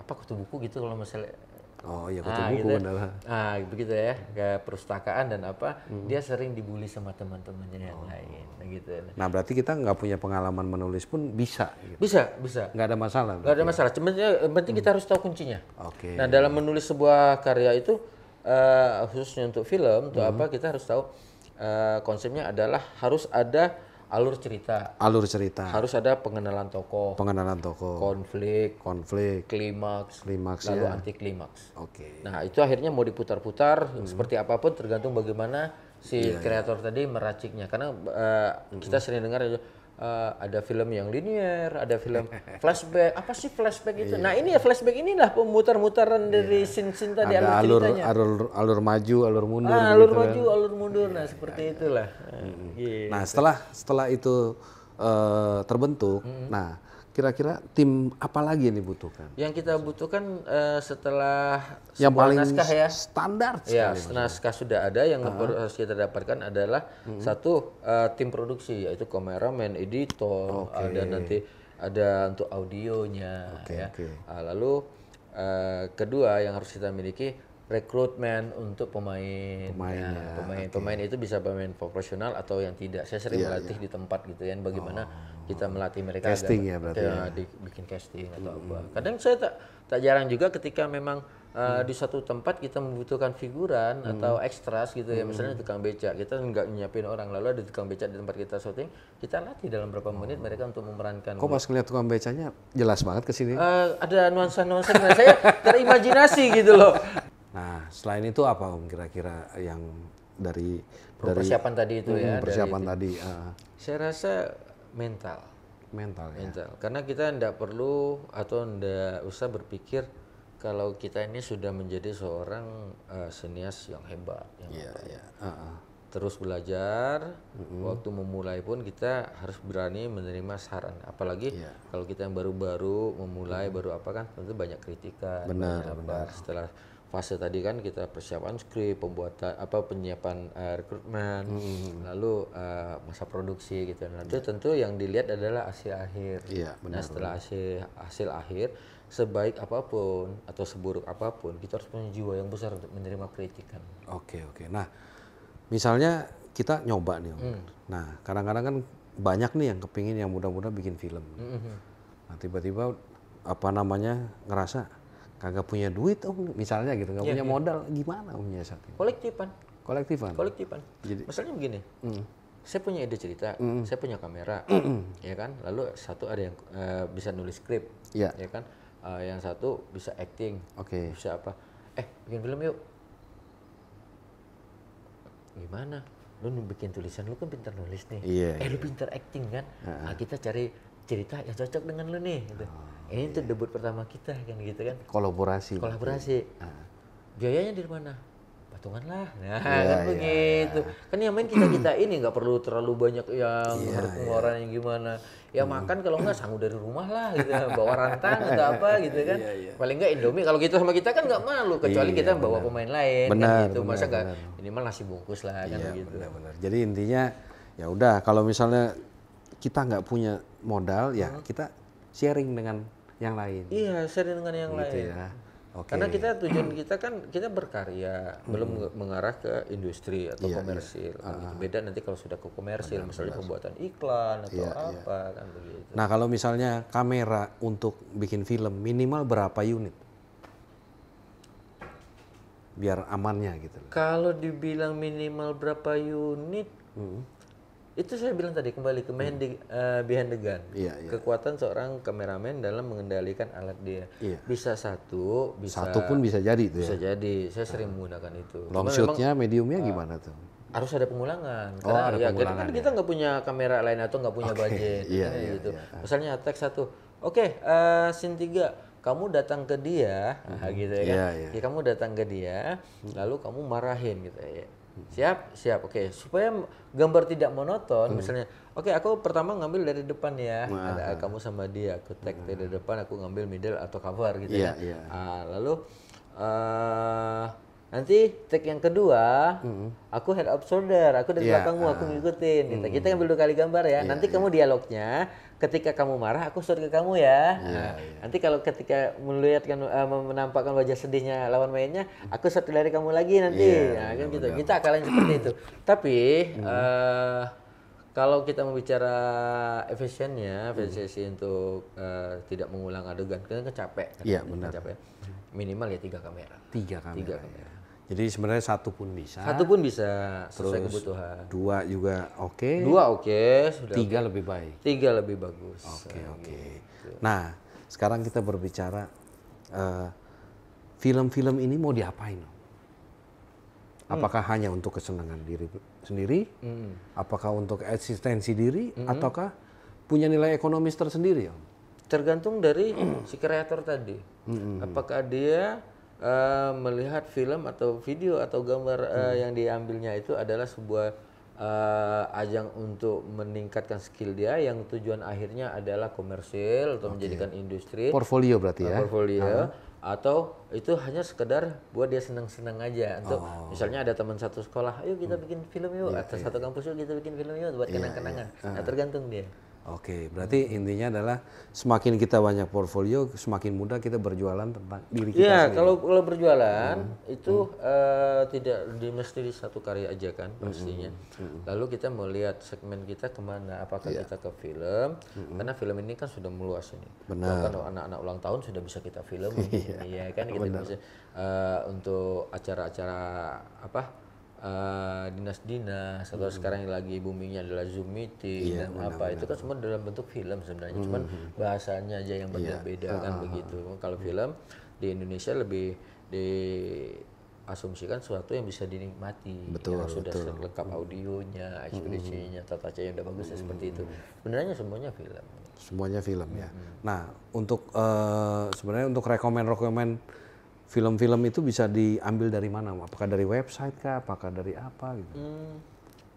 kutu buku gitu kalau misalnya. Kutu buku gitu. Begitu ya, ke perpustakaan dan dia sering dibully sama teman-temannya yang lain, gitu. Nah, berarti kita nggak punya pengalaman menulis pun bisa. Gitu. Bisa. Nggak ada masalah. Nggak ada masalah. Yang penting kita harus tahu kuncinya. Nah, dalam menulis sebuah karya itu, khususnya untuk film, kita harus tahu konsepnya adalah harus ada alur cerita. Harus ada pengenalan tokoh. Konflik. Klimaks. Lalu anti klimaks. Nah, itu akhirnya mau diputar-putar seperti apapun tergantung bagaimana si kreator tadi meraciknya. Karena kita sering dengar ada film yang linear, ada film flashback. Apa sih flashback itu? Nah, ini flashback inilah pemutar-mutaran dari scene-scene tadi, ada alur ceritanya. Alur maju, alur mundur. Alur mundur. Nah, seperti itulah. Nah, setelah itu terbentuk, nah kira-kira tim apa lagi yang dibutuhkan? Yang kita butuhkan setelah yang paling naskah ya, standar sekali. Naskah sudah ada, yang harus kita dapatkan adalah satu tim produksi, yaitu kameramen, editor, dan nanti ada untuk audionya. Lalu kedua yang harus kita miliki, rekrutmen untuk pemain. Pemain itu bisa pemain profesional atau yang tidak. Saya sering melatih di tempat gitu ya, bagaimana kita melatih mereka casting bikin casting atau apa. Kadang saya tak jarang juga ketika memang di satu tempat kita membutuhkan figuran atau ekstras gitu ya, misalnya tukang becak, kita nggak nyiapin orang, lalu ada tukang becak di tempat kita syuting, kita latih dalam berapa menit mereka untuk memerankan. Kok pas ngeliat tukang becaknya jelas banget kesini? Ada nuansa-nuansa, saya terimajinasi gitu loh. Nah, selain itu apa Om kira-kira yang dari Persiapan tadi itu ya. persiapan tadi. Saya rasa mental. Mental ya. Mental. Karena kita tidak perlu atau tidak usah berpikir kalau kita ini sudah menjadi seorang senias yang hebat, yang terus belajar. Waktu memulai pun kita harus berani menerima saran. Apalagi kalau kita yang baru-baru memulai, baru apa kan, tentu banyak kritikan. Benar. Setelah fase tadi kan kita persiapan skrip, pembuatan penyiapan rekrutmen, lalu masa produksi gitu. Nah itu tentu yang dilihat adalah hasil akhir. Nah setelah hasil akhir, sebaik apapun atau seburuk apapun, kita harus punya jiwa yang besar untuk menerima kritikan. Oke. Nah misalnya kita nyoba nih Om. Nah kadang-kadang kan banyak nih yang kepingin yang muda-muda bikin film. Nah tiba-tiba ngerasa kagak punya duit Om, misalnya gitu, nggak punya modal, gimana Om nyiasat ini? Kolektifan. Jadi, misalnya begini, saya punya ide cerita, saya punya kamera, ya kan. Lalu satu ada yang bisa nulis skrip, ya kan. Yang satu bisa acting, bisa apa? Bikin film yuk. Gimana? Lu bikin tulisan, lu kan pintar nulis nih. Lu pintar acting kan? Nah, kita cari cerita yang cocok dengan lu nih. Gitu. Ini tuh debut pertama kita kan gitu kan. Kolaborasi. Biayanya dari mana? Patungan lah. Nah kan begitu. Kan yang main kita ini nggak perlu terlalu banyak yang harus pengeluaran yang gimana. Ya makan kalau nggak sanggup dari rumah lah gitu. Bawa rantang atau apa gitu kan. Paling nggak Indomie kalau gitu sama kita kan nggak malu. Kecuali kita bawa pemain lain kan gitu. Masa nggak minimal nasi bungkus lah kan begitu. Benar. Jadi intinya ya udah kalau misalnya kita nggak punya modal ya kita sharing dengan yang lain. Iya, sharing dengan yang lain. Ya. Karena tujuan kita kan kita berkarya, belum mengarah ke industri atau komersil. Kan gitu. Beda nanti kalau sudah ke komersil, misalnya pembuatan iklan atau apa kan begitu. Nah kalau misalnya kamera untuk bikin film minimal berapa unit? Biar amannya gitu. Kalau dibilang minimal berapa unit, itu saya bilang tadi kembali ke behind the gun. Kekuatan seorang kameramen dalam mengendalikan alat dia. Bisa satu pun bisa jadi itu ya. Bisa jadi. Saya sering menggunakan itu. Long shootnya, mediumnya gimana tuh? Harus ada pengulangan. Karena kita nggak punya kamera lain atau nggak punya budget. Gitu. Misalnya tag satu. Scene 3. Kamu datang ke dia, gitu ya kan. Kamu datang ke dia, lalu kamu marahin gitu ya. Siap. Oke. Supaya gambar tidak monoton, misalnya, aku pertama ngambil dari depan ya. Ada kamu sama dia, aku tag dari depan, aku ngambil middle atau cover gitu ya. Lalu nanti tag yang kedua, aku head up shoulder, aku dari belakangmu, aku ngikutin. Gitu. Kita ambil 2 kali gambar ya. Nanti kamu dialognya, ketika kamu marah, aku shoot ke kamu ya. Nanti kalau ketika melihatkan menampakkan wajah sedihnya lawan mainnya, aku shoot dari kamu lagi nanti. Kan gitu. Kita akalnya seperti itu. Tapi kalau kita mau bicara efisiensi untuk tidak mengulang adegan, kan capek. Capek. Minimal ya 3 kamera. 3 kamera. Jadi sebenarnya satu pun bisa. Sesuai kebutuhan. 2 juga oke. 2 oke. 3 lebih baik. 3 lebih bagus. Oke. Nah, sekarang kita berbicara film-film ini mau diapain? Apakah hanya untuk kesenangan diri sendiri? Apakah untuk eksistensi diri? Ataukah punya nilai ekonomis tersendiri? Tergantung dari si kreator tadi. Apakah dia melihat film atau video atau gambar yang diambilnya itu adalah sebuah ajang untuk meningkatkan skill dia yang tujuan akhirnya adalah komersil atau menjadikan industri. Portfolio berarti ya? Portfolio. Atau itu hanya sekedar buat dia senang-senang aja. Untuk misalnya ada teman satu sekolah, ayo kita bikin film yuk. Atau satu kampus yuk kita bikin film yuk buat kenang-kenangan. Nah, tergantung dia. Oke, berarti intinya adalah semakin kita banyak portfolio, semakin mudah kita berjualan tentang diri kita sendiri. Kalau berjualan itu tidak mesti di satu karya aja kan pastinya. Lalu kita mau lihat segmen kita kemana, apakah kita ke film, karena film ini kan sudah meluas ini. Bahkan anak-anak ulang tahun sudah bisa kita film, ya kan kita bisa untuk acara-acara dinas-dinas atau sekarang yang lagi boomingnya adalah Zoom meeting dan itu kan semua dalam bentuk film sebenarnya, cuman bahasanya aja yang berbeda kan begitu. Kalau film di Indonesia lebih asumsikan sesuatu yang bisa dinikmati, Betul, yang sudah betul. lengkap audionya, ekspresinya, tata cahaya yang udah bagus ya seperti itu. Sebenarnya semuanya film. Semuanya film ya. Nah, untuk sebenarnya untuk rekomen film-film itu bisa diambil dari mana? Apakah dari website kah? Apakah dari apa gitu?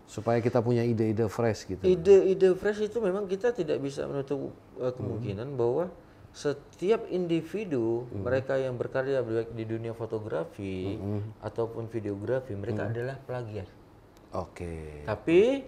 Supaya kita punya ide-ide fresh gitu. Ide-ide fresh itu memang kita tidak bisa menutup kemungkinan bahwa setiap individu mereka yang berkarya baik di dunia fotografi ataupun videografi mereka adalah plagiat. Oke. Tapi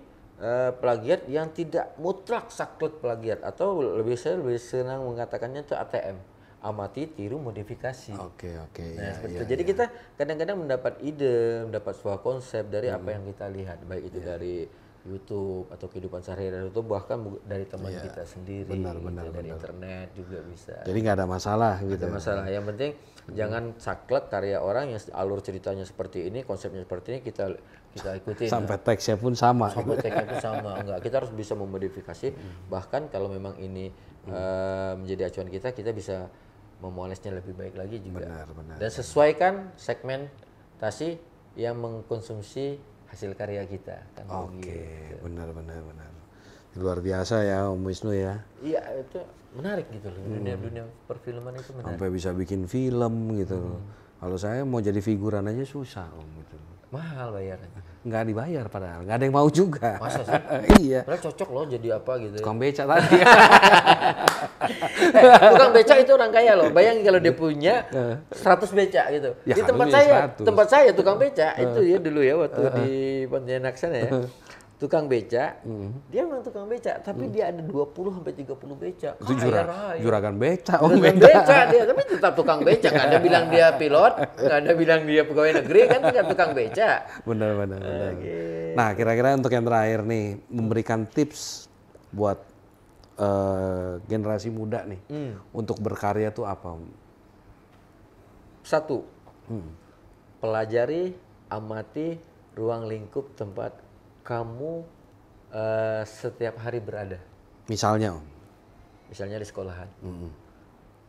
plagiat yang tidak mutlak saklek plagiat atau saya lebih senang mengatakannya itu ATM, amati tiru modifikasi. Oke. Nah, seperti itu. Jadi kita kadang-kadang mendapat ide, mendapat sebuah konsep dari apa yang kita lihat, baik itu dari YouTube atau kehidupan sehari-hari atau bahkan dari teman kita sendiri, dari internet juga bisa. Jadi nggak ada masalah gitu. Ada masalah. Yang penting jangan saklek karya orang yang alur ceritanya seperti ini, konsepnya seperti ini kita ikutin. Sampai teksnya pun sama. Sampai teksnya pun sama. Enggak, kita harus bisa memodifikasi. Bahkan kalau memang ini menjadi acuan kita bisa memolesnya lebih baik lagi juga. Benar. Dan sesuaikan segmentasi yang mengkonsumsi hasil karya kita. Kan Oke, benar. Luar biasa ya Om Wisnu ya. Iya, itu menarik gitu loh. Dunia perfilman itu menarik. Sampai bisa bikin film gitu loh. Kalau saya mau jadi figuran aja susah Om gitu. Mahal bayarnya. Nggak dibayar padahal, nggak ada yang mau juga. Masa sih? Iya. Padahal cocok loh jadi apa gitu ya. Tukang beca tadi. Tukang beca itu orang kaya loh. Bayangin kalau dia punya 100 beca gitu. Ya, Di tempat saya tukang beca itu ya dulu ya waktu di Pontianak sana ya. Tukang beca, dia memang tukang beca, tapi dia ada 20 sampai 30 beca. Itu Kaya raya. juragan beca Om. Juragan beca dia, tapi tetap tukang beca. Nggak ada bilang dia pilot, nggak ada bilang dia pegawai negeri, kan tetap tukang beca. Benar. Nah, kira-kira untuk yang terakhir nih, memberikan tips buat generasi muda nih untuk berkarya tuh apa? Satu, pelajari, amati ruang lingkup tempat kamu setiap hari berada. Misalnya Om. Misalnya di sekolahan.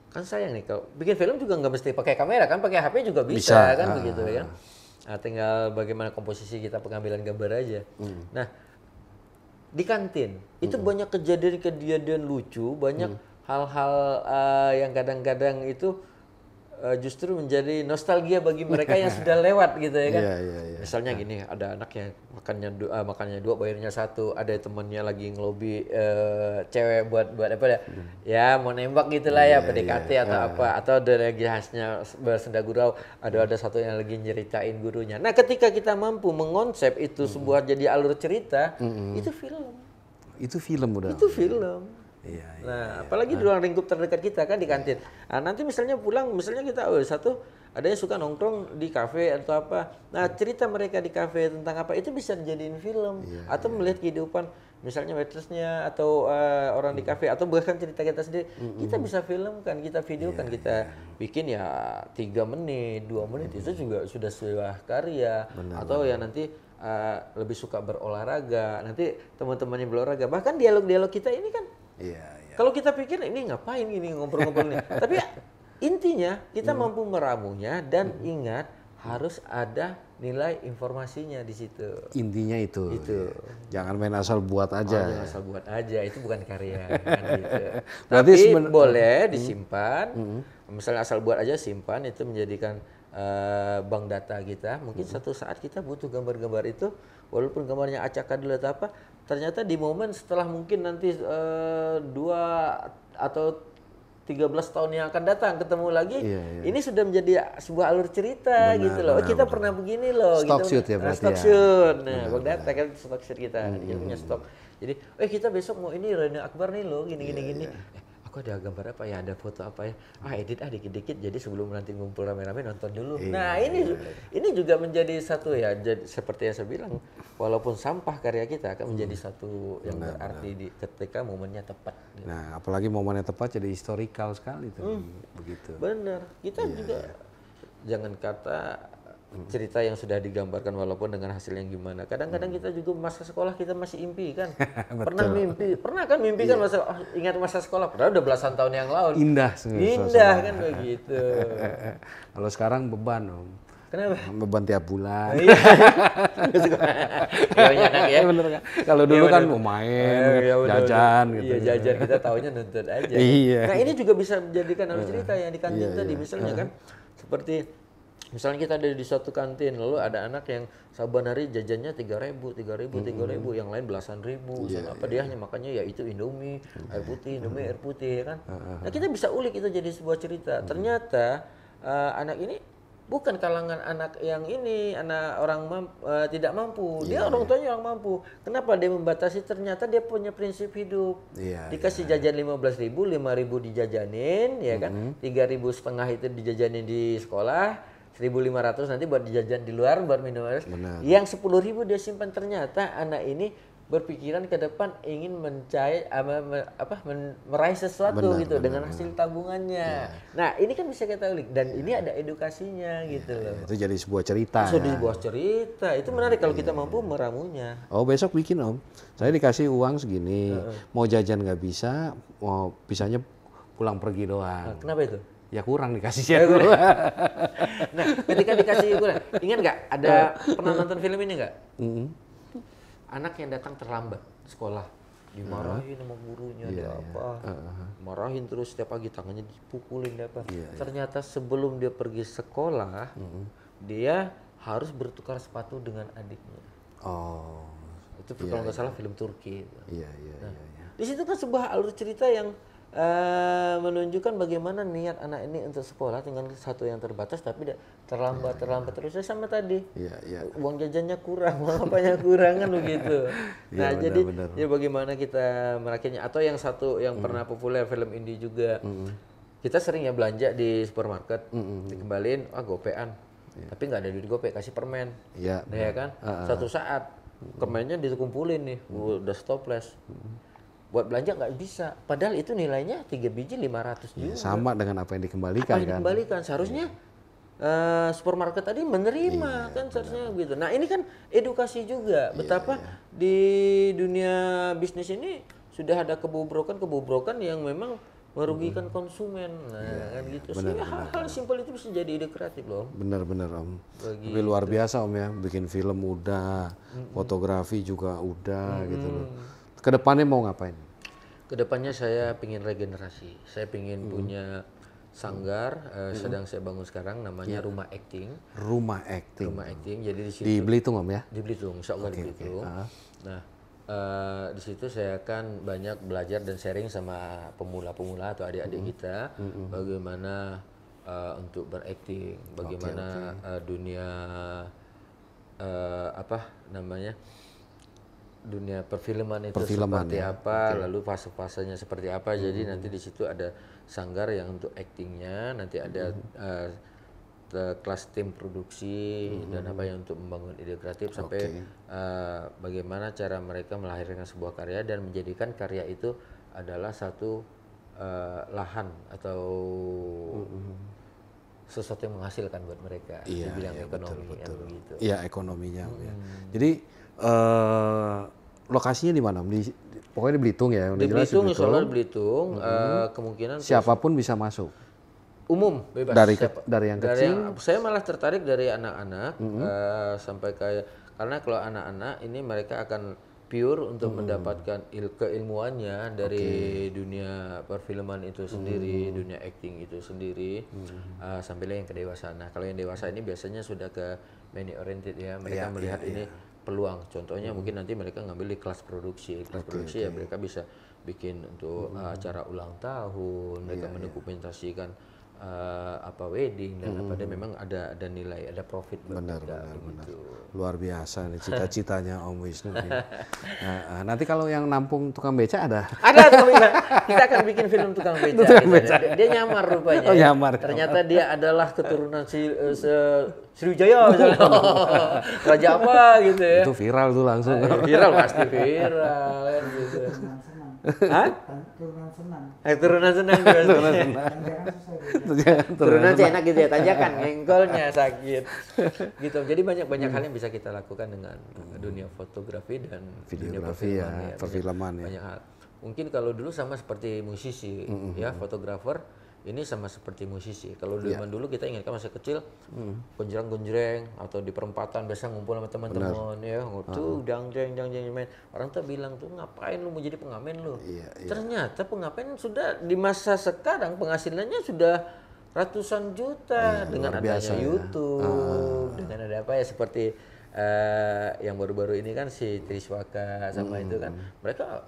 Kan sayang nih, kalau bikin film juga nggak mesti pakai kamera kan, pakai HP juga bisa kan begitu kan. Nah, tinggal bagaimana komposisi kita pengambilan gambar aja. Nah, di kantin itu banyak kejadian-kejadian lucu, banyak hal-hal yang kadang-kadang itu justru menjadi nostalgia bagi mereka yang sudah lewat gitu ya kan. Misalnya gini, ada anak yang makannya dua bayarnya satu, ada temennya lagi ngelobi cewek buat apa ya? Ya mau nembak gitulah ya, PDKT atau apa, atau ada lagi khasnya bersenda gurau, ada satu yang lagi nyeritain gurunya. Nah, ketika kita mampu mengonsep itu sebuah jadi alur cerita, itu film. Itu film udah. Itu film. Nah, apalagi di ruang lingkup terdekat kita kan di kantin. Nah, nanti misalnya pulang, misalnya kita ada yang suka nongkrong di kafe atau apa. Nah, cerita mereka di kafe tentang apa itu bisa dijadiin film atau melihat kehidupan misalnya waitressnya atau orang di kafe atau bahkan cerita kita sendiri. Kita bisa filmkan, kita videokan, kita bikin ya 3 menit, 2 menit itu juga sudah sebuah karya. Atau yang nanti lebih suka berolahraga, nanti teman-temannya berolahraga. Bahkan dialog-dialog kita ini kan kalau kita pikir ini ngapain ini ngobrol-ngobrol nih. Tapi intinya kita mampu meramunya dan ingat harus ada nilai informasinya di situ. Intinya itu. Jangan main asal buat aja. Jangan asal buat aja, itu bukan karya kan gitu. Berarti Tapi boleh disimpan. Misalnya asal buat aja simpan, itu menjadikan bank data kita. Mungkin satu saat kita butuh gambar-gambar itu, walaupun gambarnya acak-adul atau apa, ternyata di momen setelah mungkin nanti 2 atau 13 tahun yang akan datang ketemu lagi, ini sudah menjadi sebuah alur cerita gitu loh. Kita pernah begini loh. Stock gitu. shoot ya berarti stock shoot. Nah, bank data kan stock shoot kita. Kita punya stok. Jadi, kita besok mau ini Rene Akbar nih loh, gini. Aku ada gambar apa ya, ada foto apa ya, edit dikit-dikit, jadi sebelum nanti ngumpul rame-rame nonton dulu. Nah, ini juga menjadi satu ya, seperti yang saya bilang, walaupun sampah karya kita akan menjadi satu yang berarti ketika momennya tepat. Nah, apalagi momennya tepat jadi historical sekali tuh. Begitu. Bener, kita juga jangan kata cerita yang sudah digambarkan walaupun dengan hasil yang gimana. Kadang-kadang kita juga masa sekolah kita masih impi kan. Pernah kan mimpi kan ingat masa sekolah. Padahal udah belasan tahun yang lalu. Indah kan begitu. Kalau sekarang beban Om. Kenapa? Beban tiap bulan. Iya. Iya anak ya. Bener kan? Kalau dulu kan mau main, jajan gitu. Iya jajan, kita taunya nuntut aja. Iya. Nah ini juga bisa menjadikan alur cerita yang di kantin tadi misalnya kan. Seperti misalnya kita ada di suatu kantin, lalu ada anak yang saban hari jajannya 3.000, yang lain belasan ribu. Apa dia hanya makannya ya itu Indomie, air putih ya kan. Nah kita bisa ulik itu jadi sebuah cerita. Ternyata anak ini bukan kalangan anak yang ini, anak orang tidak mampu. Dia orang tuanya orang mampu. Kenapa dia membatasi? Ternyata dia punya prinsip hidup. Dikasih jajan 15.000, 5.000 dijajanin, ya kan? 3.500 itu dijajanin di sekolah, 1.500 nanti buat dijajan di luar, buat minum air. Yang 10.000 dia simpan. Ternyata anak ini berpikiran ke depan ingin meraih sesuatu gitu dengan hasil tabungannya. Nah ini kan bisa kita ulik dan ini ada edukasinya gitu loh. Itu jadi sebuah cerita. Sebuah cerita itu menarik kalau kita mampu meramunya. Oh besok bikin Om, saya dikasih uang segini, mau jajan nggak bisa, mau bisanya pulang pergi doang. Kenapa itu? Ya kurang dikasih Nah ketika dikasih kurang, ingat nggak ada pernah nonton film ini nggak? Anak yang datang terlambat sekolah dimarahin sama gurunya, marahin terus setiap pagi, tangannya dipukulin apa. Ternyata sebelum dia pergi sekolah, dia harus bertukar sepatu dengan adiknya. Itu kalau nggak salah film Turki. Di situ kan sebuah alur cerita yang menunjukkan bagaimana niat anak ini untuk sekolah dengan satu yang terbatas, tapi terlambat terus sama tadi. Uang jajannya kurang, uang apanya kurang kan begitu. Nah jadi ya bagaimana kita merakitnya. Atau yang satu yang pernah populer film indie juga, kita sering ya belanja di supermarket, dikembaliin gopean, tapi nggak ada duit gope, kasih permen, ya kan. Satu saat permennya dikumpulin nih, udah stoples. Buat belanja nggak bisa, padahal itu nilainya 3 biji 500 juga. Sama dengan apa yang dikembalikan kan? Dikembalikan, seharusnya supermarket tadi menerima kan seharusnya gitu. Nah ini kan edukasi juga, betapa di dunia bisnis ini sudah ada kebobrokan yang memang merugikan konsumen. Nah kan gitu sih, hal-hal simpel itu bisa jadi ide kreatif loh. Bener Om. Tapi luar biasa Om ya, bikin film udah, fotografi juga udah gitu loh. Kedepannya mau ngapain? Kedepannya saya pingin regenerasi. Saya pingin punya sanggar, sedang saya bangun sekarang, namanya Rumah Acting. Rumah Acting. Jadi di situ. Di Belitung Om ya? Di Belitung, insya Allah di Belitung. Nah, di situ saya akan banyak belajar dan sharing sama pemula-pemula atau adik-adik kita, bagaimana untuk berakting, bagaimana dunia dunia perfilman itu seperti apa, lalu fase-fasenya seperti apa. Jadi nanti di situ ada sanggar yang untuk aktingnya, nanti ada kelas tim produksi dan apa yang untuk membangun ide kreatif sampai bagaimana cara mereka melahirkan sebuah karya dan menjadikan karya itu adalah satu lahan atau sesuatu yang menghasilkan buat mereka di bidang ekonomi. Begitu. Iya ekonominya. Jadi lokasinya di mana? Pokoknya di Belitung ya. Di Belitung, insya Allah di Belitung. Kemungkinan siapapun bisa masuk. Umum, bebas. Dari yang kecil. Saya malah tertarik dari anak-anak sampai karena kalau anak-anak ini mereka akan pure untuk mendapatkan keilmuannya dari dunia perfilman itu sendiri, dunia acting itu sendiri, sampai yang ke dewasa. Nah kalau yang dewasa ini biasanya sudah ke money oriented ya, mereka melihat ini peluang. Contohnya mungkin nanti mereka ngambil di kelas produksi, ya mereka bisa bikin untuk acara ulang tahun, mereka mendokumentasikan wedding dan apa, dan memang ada nilai, ada profit buat mereka gitu. Luar biasa nih cita-citanya Om Wisnu. Nanti kalau yang nampung tukang beca ada? Ada tukang beca. Kita akan bikin film tukang beca. Dia nyamar rupanya. Nyamar. Ternyata dia adalah keturunan Sriwijaya misalnya. Raja apa gitu ya. Itu viral tuh langsung. Viral, pasti viral kan gitu. Turunan senang. Turunan sih enak gitu ya, tanjakan ngengkolnya sakit. Gitu. Jadi banyak hal yang bisa kita lakukan dengan dunia fotografi dan videografi dunia perfilman. perfilman ya. Banyak hal. Mungkin kalau dulu sama seperti musisi ya, fotografer ini sama seperti musisi. Kalau zaman dulu kita ingat kan masa kecil, gonjreng-gonjreng atau di perempatan biasa ngumpul sama teman-teman ya, tuh jang main. Orang tuh bilang tuh ngapain lu mau jadi pengamen lu? Ternyata pengamen sudah di masa sekarang penghasilannya sudah ratusan juta dengan adanya YouTube, dengan ada apa ya seperti yang baru-baru ini kan si Triswaka sama itu kan, mereka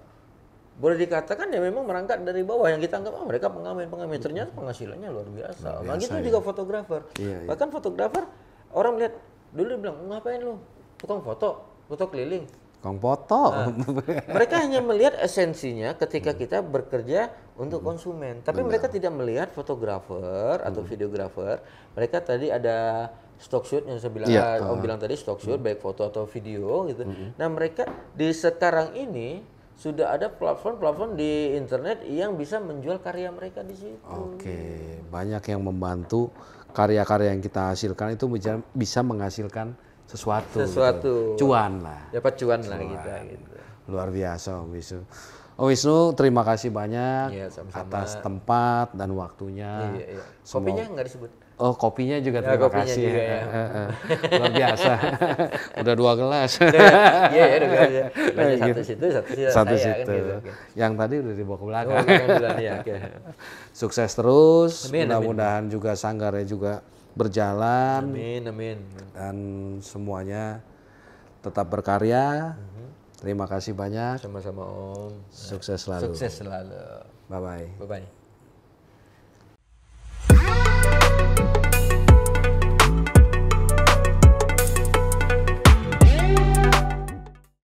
boleh dikatakan ya memang merangkak dari bawah yang kita anggap mereka pengamen ternyata penghasilannya luar biasa. Nah gitu juga fotografer. Bahkan fotografer orang lihat dulu bilang ngapain lu tukang foto keliling. Tukang foto. Mereka hanya melihat esensinya ketika kita bekerja untuk konsumen. Tapi mereka tidak melihat fotografer atau videografer. Mereka tadi ada stock shoot yang saya bilang, Om bilang tadi stock shoot baik foto atau video gitu. Nah mereka di sekarang ini sudah ada platform di internet yang bisa menjual karya mereka di situ. Oke, banyak yang membantu karya-karya yang kita hasilkan itu bisa menghasilkan sesuatu. Gitu. Cuan lah. Dapat cuan lah kita gitu. Luar biasa Om Wisnu. Om Wisnu, terima kasih banyak atas tempat dan waktunya. Kopinya nggak disebut. Oh, kopinya juga terima kasih. Juga, luar biasa. Udah 2 gelas. Iya, udah gelas. Satu situ. Kan gitu. Yang tadi udah dibawa ke belakang. Sukses terus. Mudah-mudahan juga sanggarnya juga berjalan. Amin. Dan semuanya tetap berkarya. Terima kasih banyak. Sama-sama Om. Sukses selalu. Sukses selalu. Bye-bye. Bye-bye.